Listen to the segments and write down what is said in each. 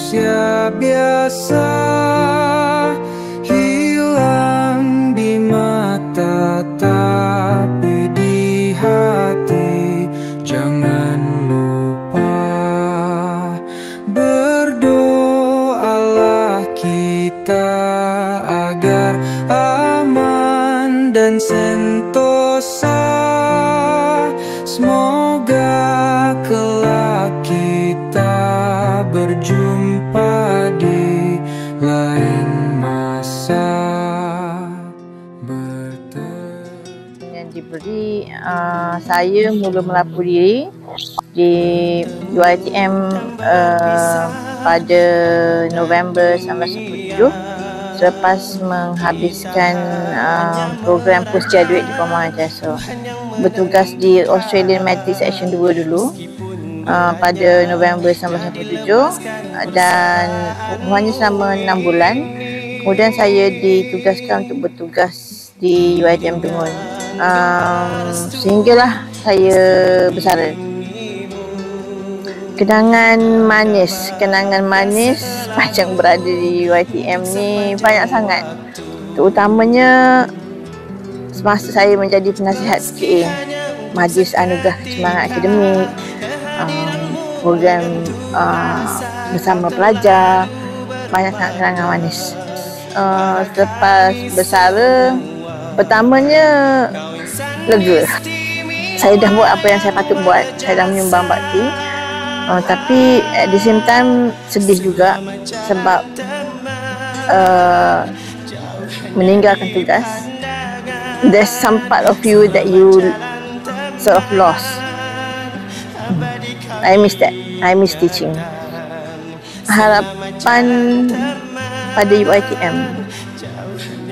manusia biasa, hilang di mata tapi di hati. Jangan lupa berdoalah kita agar aman dan sentosa. Semoga kelak kita berjumpa di lain masa. Yang diberi, saya mula melapor diri di UiTM pada November 1997 selepas menghabiskan program postgraduate di Perumahan Jasa. Bertugas di Australian Medical Section 2 dulu pada November 1997 dan hanya selama 6 bulan. Kemudian saya ditugaskan untuk bertugas di UiTM Dungun sehinggalah saya bersara. Kenangan manis panjang berada di UiTM ni banyak sangat. Terutamanya semasa saya menjadi penasihat PKA, Majlis Anugerah Kecemerlangan Akademik, program bersama pelajar, banyak sangat kenangan manis. Selepas bersara, pertamanya lega. Saya dah buat apa yang saya patut buat, saya dah menyumbang bakti. Tapi at the same time sedih juga sebab meninggalkan tugas. There's some part of you that you sort of lost. I miss that. I miss teaching. Harapan pada UiTM,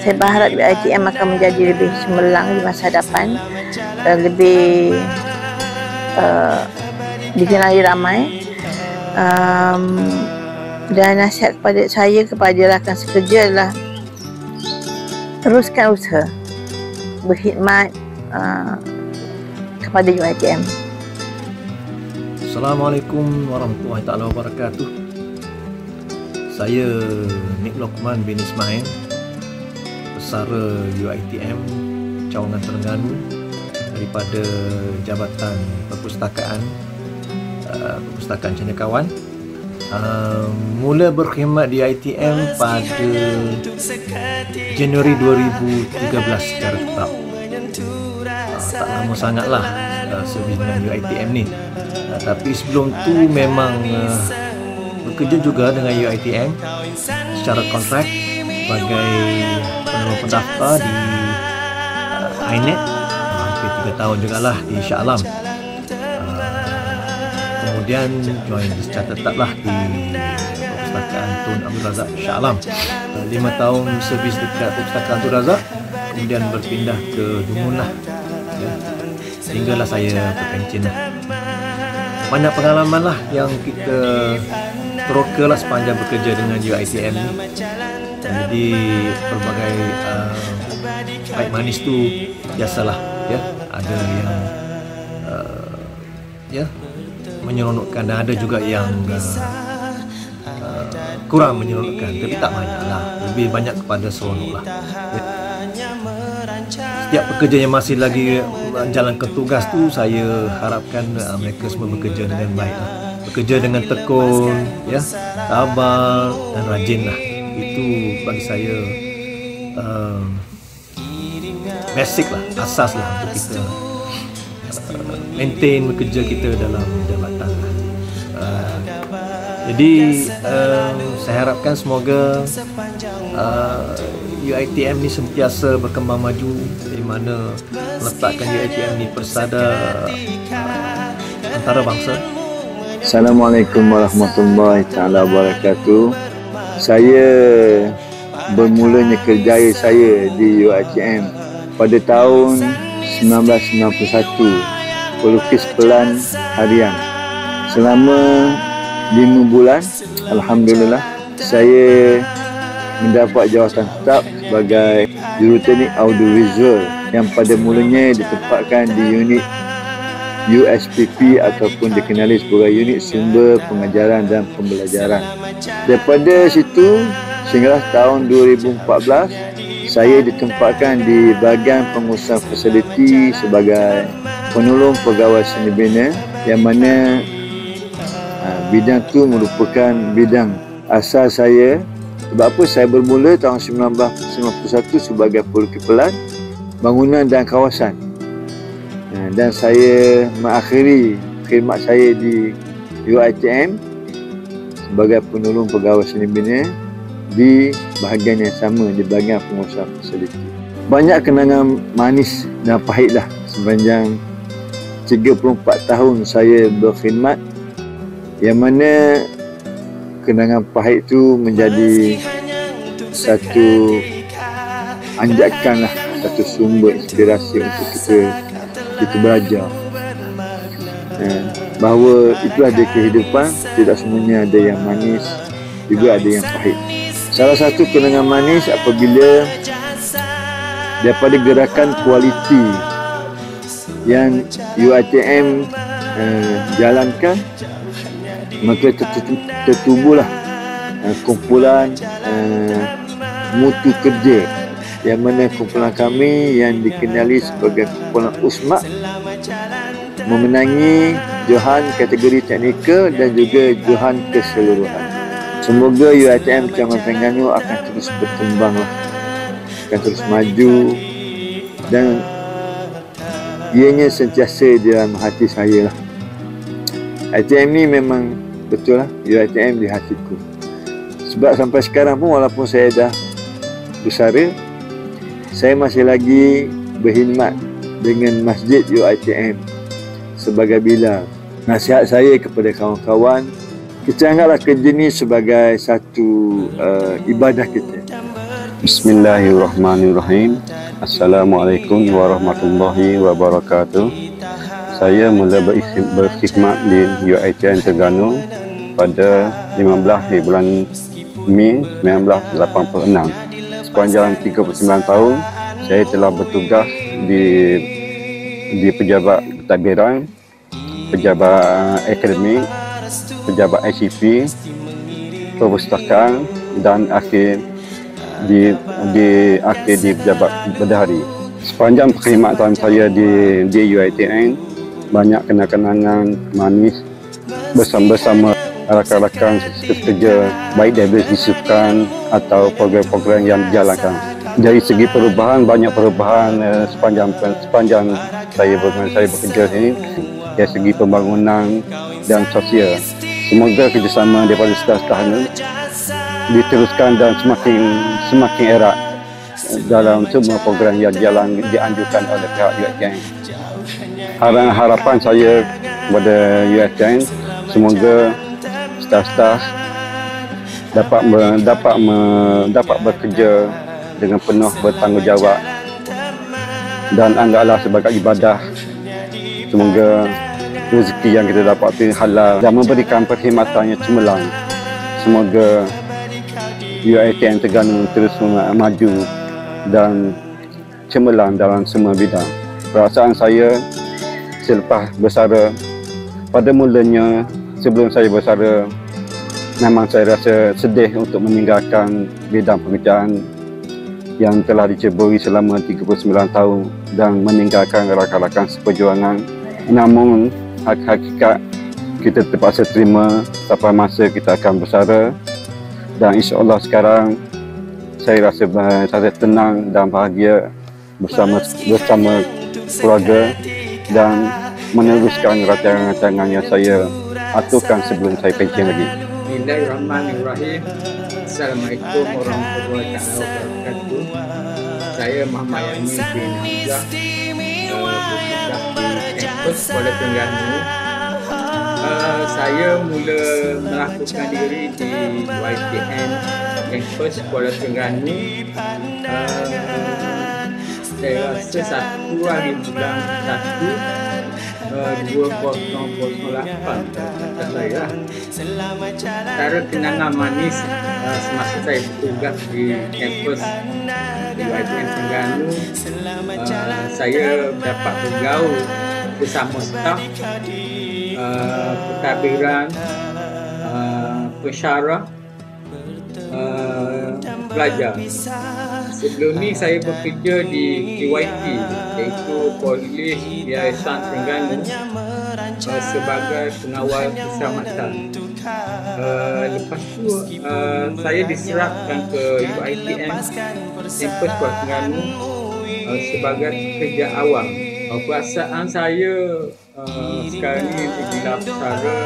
saya berharap UiTM akan menjadi lebih cemerlang di masa hadapan, lebih dikenali ramai, dan nasihat kepada saya kepada rakan sekerja adalah teruskan usaha berkhidmat kepada UiTM. Assalamualaikum warahmatullahi taala wabarakatuh. Saya Nik Lokman bin Ismail, pesara UiTM Cawangan Terengganu daripada Jabatan Perpustakaan Cendekiawan. Mula berkhidmat di UiTM pada Januari 2013 secara tetap. Tak lama sangatlah servis dengan UiTM ni. Tapi sebelum tu memang bekerja juga dengan UiTM secara kontrak sebagai penerima pendaftar di INET. Hampir 3 tahun jugalah di Shah Alam. Kemudian join secara tetaplah di Perpustakaan Tun Abdul Razak Shah Alam. 5 tahun servis dekat Perpustakaan Tun Razak, kemudian berpindah ke Dungun lah, ya. Sehinggalah saya berpencen lah. Banyak pengalaman lah yang kita teroka lah sepanjang bekerja dengan UiTM ni. Jadi pelbagai baik manis tu biasalah, ya. Ada yang ya menyeronokkan dan ada juga yang kurang menyeronokkan, tapi tak banyak lah, lebih banyak kepada seronok lah, ya. Setiap pekerja yang masih lagi menjalankan tugas tu, saya harapkan mereka semua bekerja dengan baik lah. Bekerja dengan tekun, ya, sabar dan rajin lah. Itu bagi saya basic lah, asas lah untuk kita maintain bekerja kita dalam jabatan lah. Jadi saya harapkan semoga UiTM ni sentiasa berkembang maju, di mana meletakkan UiTM ni persada antarabangsa. Assalamualaikum warahmatullahi taala wabarakatuh. Saya bermulanya kerjaya saya di UiTM pada tahun 1991, pelukis pelan harian. Selama 5 bulan, alhamdulillah, saya mendapat jawatan tetap sebagai juruteknik audiovisual yang pada mulanya ditempatkan di unit USPP ataupun dikenali sebagai Unit Sumber Pengajaran dan Pembelajaran. Daripada situ sehinggalah tahun 2014 saya ditempatkan di bahagian pengurusan fasiliti sebagai penolong pegawai seni bina, yang mana bidang tu merupakan bidang asal saya. Sebab apa saya bermula tahun 1991 sebagai pelan bangunan dan kawasan, dan saya mengakhiri khidmat saya di UiTM sebagai penolong pegawai seni bina di bahagian yang sama, di bahagian pengurusan fasiliti. Banyak kenangan manis dan pahit lah sepanjang 34 tahun saya berkhidmat, yang mana kenangan pahit tu menjadi satu anjakan lah, satu sumber inspirasi untuk kita belajar bahawa itulah dia kehidupan, tidak semuanya ada yang manis, juga ada yang pahit. Salah satu kenangan manis apabila daripada gerakan kualiti yang UiTM jalankan, maka tertubuhlah kumpulan mutu kerja, yang mana kumpulan kami yang dikenali sebagai kumpulan USMAK memenangi Johan kategori teknikal dan juga Johan keseluruhan. Semoga UiTM Kecamatan Terengganu akan terus berkembang, akan terus maju, dan ianya sentiasa dalam hati saya lah. UiTM ni memang betul lah, UiTM di hatiku. Sebab sampai sekarang pun walaupun saya dah bersara, saya masih lagi berkhidmat dengan masjid UiTM sebagai bilal. Nasihat saya kepada kawan-kawan, kita anggaplah kerja ni sebagai satu ibadah kita. Bismillahirrahmanirrahim. Assalamualaikum warahmatullahi wabarakatuh. Saya mula berkhidmat di UiTM Terengganu pada 15 bulan Mei 1986. Sepanjang 39 tahun saya telah bertugas di pejabat pentadbiran, pejabat akademik, pejabat ICP, perpustakaan, dan akhir di pejabat berdahari. Sepanjang perkhidmatan saya di UiTM, banyak kenangan manis bersama rakan-rakan kerja, baik dari disukan atau program-program yang dijalankan. Dari segi perubahan, banyak perubahan sepanjang saya bekerja ini, dari segi pembangunan dan sosial. Semoga kerjasama daripada staf-staf ini diteruskan dan semakin erat dalam semua program yang dianjurkan oleh pihak UiTM. Harapan saya kepada UiTM, semoga staf-staf dapat bekerja dengan penuh bertanggungjawab dan anggaplah sebagai ibadah. Semoga rezeki yang kita dapat itu halal dan memberikan perkhidmatan yang cemerlang. Semoga UiTM Terengganu terus maju dan cemerlang dalam semua bidang. Perasaan saya selepas bersara, pada mulanya sebelum saya bersara, memang saya rasa sedih untuk meninggalkan bidang pekerjaan yang telah diceburi selama 39 tahun dan meninggalkan rakan-rakan seperjuangan. Namun hakikat kita terpaksa terima sampai masa kita akan bersara, dan insya-Allah sekarang saya rasa tenang dan bahagia bersama keluarga dan meneruskan rancangan-rancangan yang saya aturkan sebelum saya pensiun lagi. Bismillahirrahmanirrahim. Assalamualaikum warahmatullahi wabarakatuh. Saya Muhammad Yani bin Hamzah, bertugas di kampus Kuala Terengganu. Saya mula melakukan diri di UiTM kampus Kuala Terengganu. Saya rasa 1 hari bulan 1 2008 kata saya lah. Antara kenangan manis semasa saya bertugas di kampus di UiTM Terengganu, saya dapat bergaul sesama staf, pentadbiran, pensyarah, pelajar. Sebelum ni saya bekerja di KYT, iaitu Polis Yayasan Terengganu, sebagai pengawal keselamatan. Lepas tu saya diserahkan ke UiTM kampus Kuala Terengganu sebagai pekerja awam. Perasaan saya sekarang ni digelar pesara,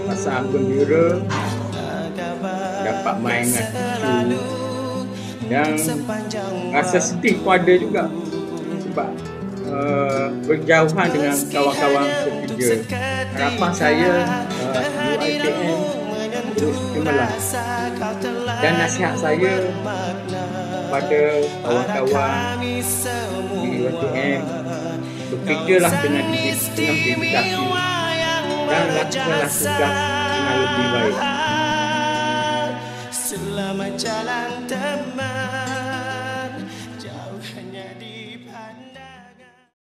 perasaan gembira, dapat main dengan cucu, dan rasa sedih pun ada juga sebab berjauhan dengan kawan-kawan sekerja. Harapan saya UiTM terus cemerlang, dan nasihat saya pada kawan-kawan di UiTM, bekerjalah dengan dedikasi dan lakukanlah tugas dengan lebih baik. Selamat jalan teman.